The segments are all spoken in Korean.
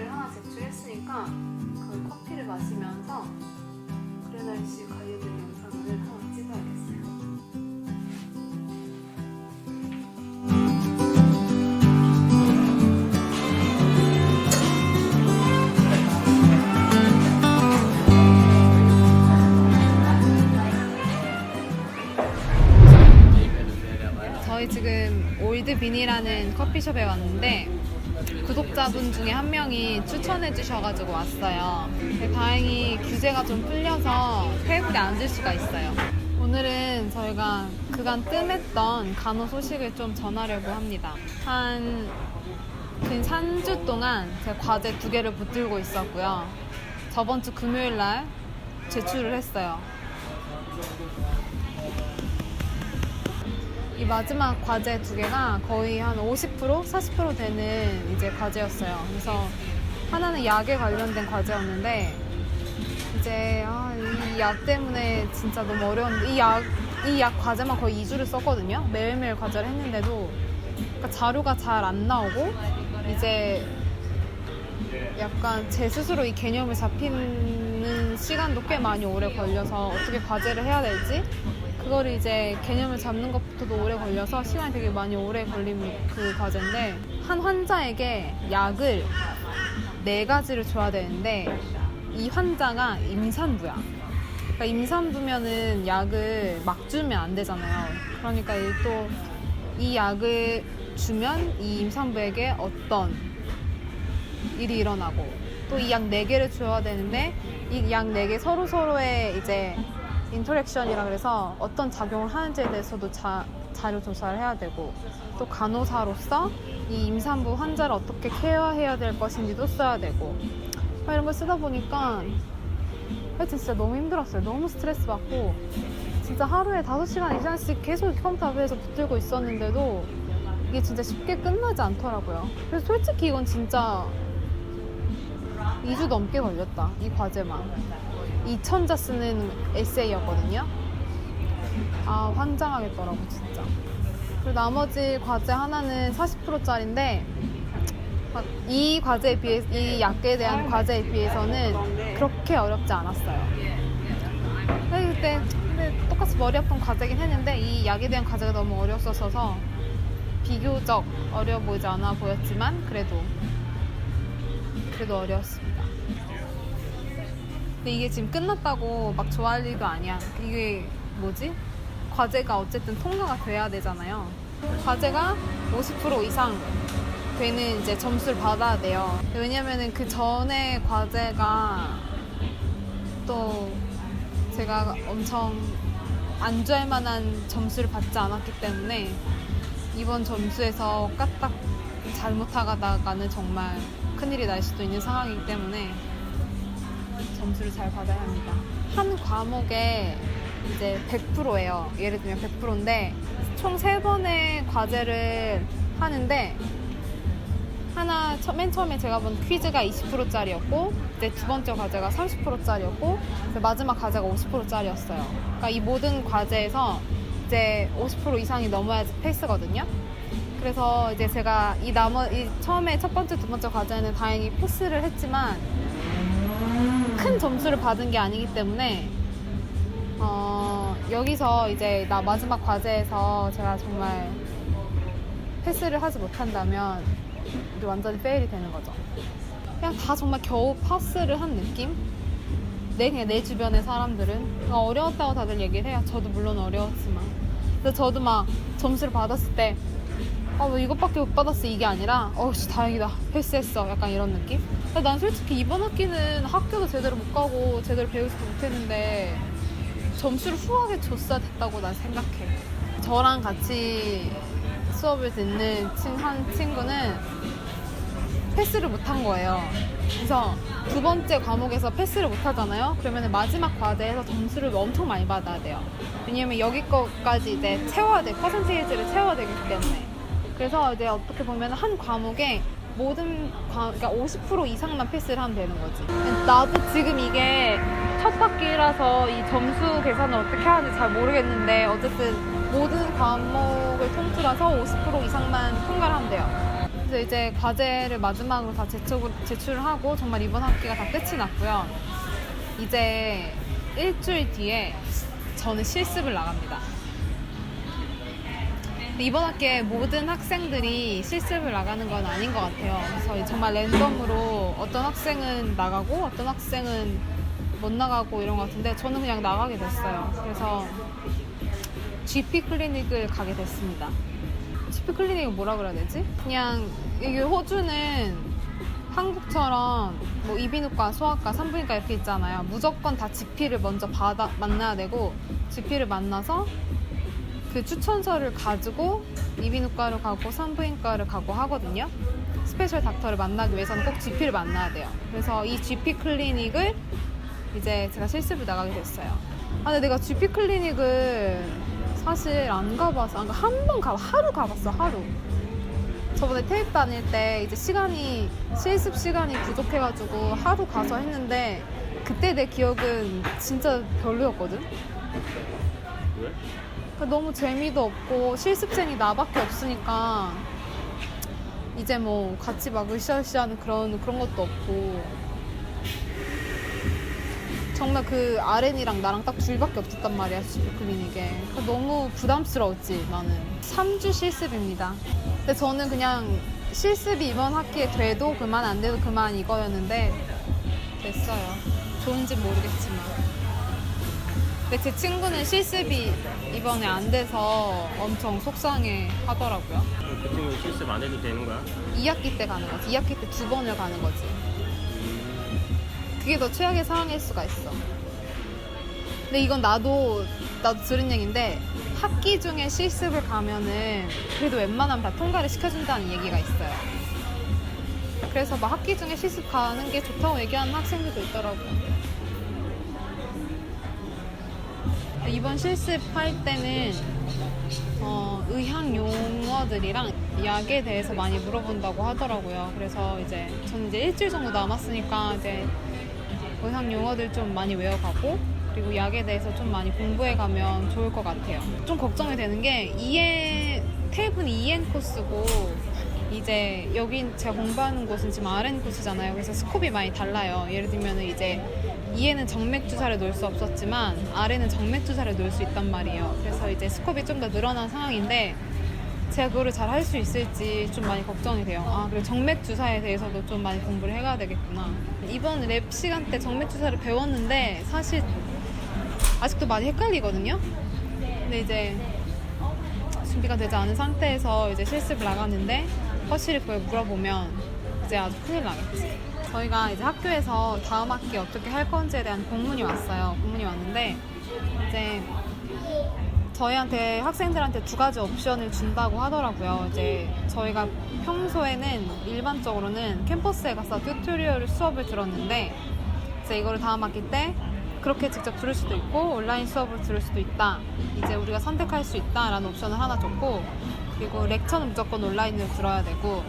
과제를 하나 제출했으니까 그 커피를 마시면서 그레날시 관련된 영상을 하나 찍어야겠어요. 저희 지금 올드빈이라는 커피숍에 왔는데 구독자분 중에 한 명이 추천해 주셔가지고 왔어요. 근데 다행히 규제가 좀 풀려서 테이블에 앉을 수가 있어요. 오늘은 저희가 그간 뜸했던 간호 소식을 좀 전하려고 합니다. 한 3주 동안 제가 과제 2개를 붙들고 있었고요. 저번 주 금요일 날 제출을 했어요. 이 마지막 과제 2개가 거의 한 50%, 40% 되는 이제 과제였어요. 그래서 하나는 약에 관련된 과제였는데 이제 이 약 때문에 진짜 너무 어려웠는데 이 약 과제만 거의 2주를 썼거든요. 매일매일 과제를 했는데도 그러니까 자료가 잘 안 나오고 이제 약간 제 스스로 이 개념을 잡히는 시간도 꽤 많이 오래 걸려서 어떻게 과제를 해야 될지 그거를 이제 개념을 잡는 것부터도 오래 걸려서 시간이 되게 많이 오래 걸린 그 과제인데 한 환자에게 약을 4가지를 줘야 되는데 이 환자가 임산부야. 그러니까 임산부면은 약을 막 주면 안 되잖아요. 그러니까 또 이 약을 주면 이 임산부에게 어떤 일이 일어나고 또 이 약 4개를 줘야 되는데 이 약 4개 서로서로의 이제 인터랙션이라 그래서 어떤 작용을 하는지에 대해서도 자료 조사를 해야 되고 또 간호사로서 이 임산부 환자를 어떻게 케어해야 될 것인지도 써야 되고 이런 걸 쓰다 보니까 하여튼 진짜 너무 힘들었어요. 너무 스트레스 받고 진짜 하루에 5시간 이상씩 계속 컴퓨터 앞에서 붙들고 있었는데도 이게 진짜 쉽게 끝나지 않더라고요. 그래서 솔직히 이건 진짜 2주 넘게 걸렸다. 이 과제만 2,000자 쓰는 에세이였거든요. 환장하겠더라고 진짜. 그리고 나머지 과제 하나는 40%짜리인데 이 과제에 비해 이 약에 대한 과제에 비해서는 그렇게 어렵지 않았어요. 근데 똑같이 머리 아픈 과제긴 했는데 이 약에 대한 과제가 너무 어려웠어서 비교적 어려워 보이지 않아 보였지만 그래도 어려웠습니다. 근데 이게 지금 끝났다고 막 좋아할 일도 아니야. 이게 뭐지? 과제가 어쨌든 통과가 돼야 되잖아요. 과제가 50% 이상 되는 이제 점수를 받아야 돼요. 왜냐면은 그 전에 과제가 또 제가 엄청 안주할 만한 점수를 받지 않았기 때문에 이번 점수에서 까딱 잘못하다가는 정말 큰일이 날 수도 있는 상황이기 때문에 점수를 잘 받아야 합니다. 한 과목에 이제 100%예요. 예를 들면 100%인데 총 3번의 과제를 하는데 맨 처음에 제가 본 퀴즈가 20%짜리였고 이제 2번째 과제가 30%짜리였고 마지막 과제가 50%짜리였어요. 그러니까 이 모든 과제에서 이제 50% 이상이 넘어야지 패스거든요. 그래서 이제 제가 이 처음에 첫 번째, 두 번째 과제는 다행히 패스를 했지만 큰 점수를 받은 게 아니기 때문에 여기서 이제 마지막 과제에서 제가 정말 패스를 하지 못한다면 이제 완전히 페일이 되는 거죠. 그냥 다 정말 겨우 파스를 한 느낌? 그냥 내 주변의 사람들은 어려웠다고 다들 얘기를 해요. 저도 물론 어려웠지만. 그래서 저도 막 점수를 받았을 때 왜 이것밖에 못 받았어 이게 아니라 다행이다 패스했어 약간 이런 느낌? 난 솔직히 이번 학기는 학교도 제대로 못 가고 제대로 배우지도 못했는데 점수를 후하게 줬어야 됐다고 난 생각해. 저랑 같이 수업을 듣는 한 친구는 패스를 못한 거예요. 그래서 2번째 과목에서 패스를 못하잖아요. 그러면 마지막 과제에서 점수를 엄청 많이 받아야 돼요. 왜냐면 여기 거까지 이제 채워야 돼. 퍼센테이지를 채워야 되기 때문에. 그래서 이제 어떻게 보면 한 과목에 그러니까 50% 이상만 패스를 하면 되는 거지. 나도 지금 이게 첫 학기라서 이 점수 계산을 어떻게 하는지 잘 모르겠는데 어쨌든 모든 과목을 통틀어서 50% 이상만 통과를 하면 돼요. 그래서 이제 과제를 마지막으로 다 제출을 하고 정말 이번 학기가 다 끝이 났고요. 이제 일주일 뒤에 저는 실습을 나갑니다. 근데 이번 학기에 모든 학생들이 실습을 나가는 건 아닌 것 같아요. 그래서 정말 랜덤으로 어떤 학생은 나가고 어떤 학생은 못 나가고 이런 것 같은데 저는 그냥 나가게 됐어요. 그래서 GP 클리닉을 가게 됐습니다. GP 클리닉은 뭐라 그래야 되지? 그냥 이게 호주는 한국처럼 뭐 이비인후과, 소아과, 산부인과 이렇게 있잖아요. 무조건 다 GP를 먼저 만나야 되고 GP를 만나서 그 추천서를 가지고 이비인후과를 가고 산부인과를 가고 하거든요. 스페셜 닥터를 만나기 위해서는 꼭 GP를 만나야 돼요. 그래서 이 GP 클리닉을 이제 제가 실습을 나가게 됐어요. 근데 내가 GP 클리닉을 사실 안 가봐서 한 번 하루 가봤어. 하루. 저번에 테이프 다닐 때 이제 실습 시간이 부족해가지고 하루 가서 했는데 그때 내 기억은 진짜 별로였거든. 왜? 너무 재미도 없고 실습생이 나밖에 없으니까 이제 뭐 같이 막 으쌰으쌰하는 그런 것도 없고 정말 그 RN이랑 나랑 딱 둘밖에 없었단 말이야, GP 클리닉에. 너무 부담스러웠지, 나는. 3주 실습입니다. 근데 저는 그냥 실습이 이번 학기에 돼도 그만, 안 돼도 그만 이거였는데 됐어요. 좋은지 모르겠지만. 근데 제 친구는 실습이 이번에 안 돼서 엄청 속상해 하더라고요. 그 친구는 실습 안 해도 되는 거야? 2학기 때 가는 거지. 2학기 때 2번을 가는 거지. 그게 더 최악의 상황일 수가 있어. 근데 이건 나도 들은 얘기인데 학기 중에 실습을 가면은 그래도 웬만하면 다 통과를 시켜준다는 얘기가 있어요. 그래서 막 학기 중에 실습 가는 게 좋다고 얘기하는 학생들도 있더라고요. 이번 실습할 때는 의학 용어들이랑 약에 대해서 많이 물어본다고 하더라고요. 그래서 이제 저는 이제 일주일 정도 남았으니까 이제 의학 용어들 좀 많이 외워가고 그리고 약에 대해서 좀 많이 공부해가면 좋을 것 같아요. 좀 걱정이 되는 게 테이프는 EN 코스고 이제 여긴 제가 공부하는 곳은 지금 RN 코스잖아요. 그래서 스콥이 많이 달라요. 예를 들면 이제 EN은 정맥 주사를 놓을 수 없었지만 RN은 정맥 주사를 놓을 수 있단 말이에요. 그래서 이제 스콥이 좀 더 늘어난 상황인데 제가 그거를 잘 할 수 있을지 좀 많이 걱정이 돼요. 그리고 정맥 주사에 대해서도 좀 많이 공부를 해가야 되겠구나. 이번 랩 시간 때 정맥 주사를 배웠는데 사실 아직도 많이 헷갈리거든요. 근데 이제 준비가 되지 않은 상태에서 이제 실습을 나갔는데 확실히 그걸 물어보면 이제 아주 큰일 나겠지. 저희가 이제 학교에서 다음 학기 어떻게 할 건지에 대한 공문이 왔어요. 공문이 왔는데 이제 저희한테 학생들한테 2가지 옵션을 준다고 하더라고요. 이제 저희가 평소에는 일반적으로는 캠퍼스에 가서 튜토리얼 수업을 들었는데 이제 이거를 다음 학기 때 그렇게 직접 들을 수도 있고 온라인 수업을 들을 수도 있다. 이제 우리가 선택할 수 있다라는 옵션을 하나 줬고 그리고 렉처는 무조건 온라인으로 들어야 되고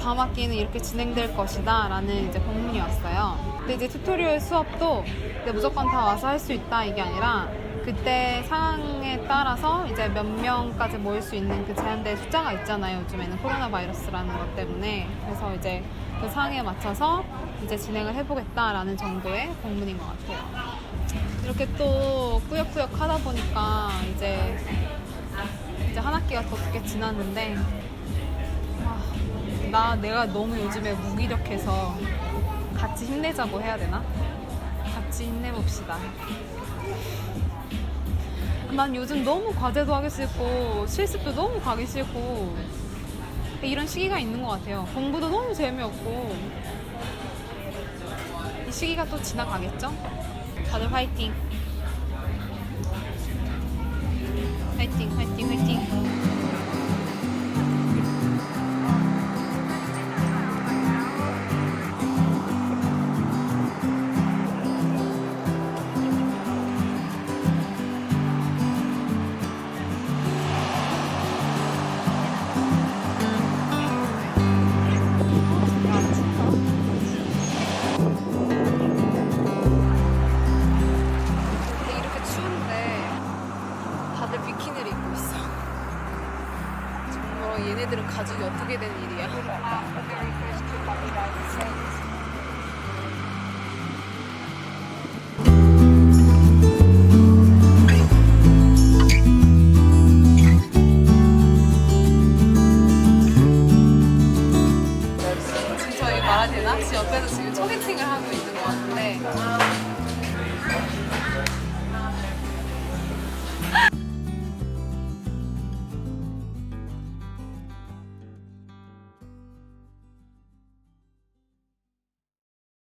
다음 학기는 이렇게 진행될 것이다 라는 이제 공문이 왔어요. 근데 이제 튜토리얼 수업도 무조건 다 와서 할 수 있다 이게 아니라 그때 상황에 따라서 이제 몇 명까지 모일 수 있는 그 제한된 숫자가 있잖아요. 요즘에는 코로나 바이러스라는 것 때문에. 그래서 이제 그 상황에 맞춰서 이제 진행을 해보겠다라는 정도의 공문인 것 같아요. 이렇게 또 꾸역꾸역 하다 보니까 이제 한 학기가 더 늦게 지났는데 내가 너무 요즘에 무기력해서 같이 힘내자고 해야 되나? 같이 힘내봅시다. 난 요즘 너무 과제도 하기 싫고 실습도 너무 가기 싫고 이런 시기가 있는 것 같아요. 공부도 너무 재미없고 이 시기가 또 지나가겠죠? 다들 화이팅! 화이팅 화이팅 화이팅! 비키니를 입고 있어. 얘네들은 가족이 어떻게 된 일이야?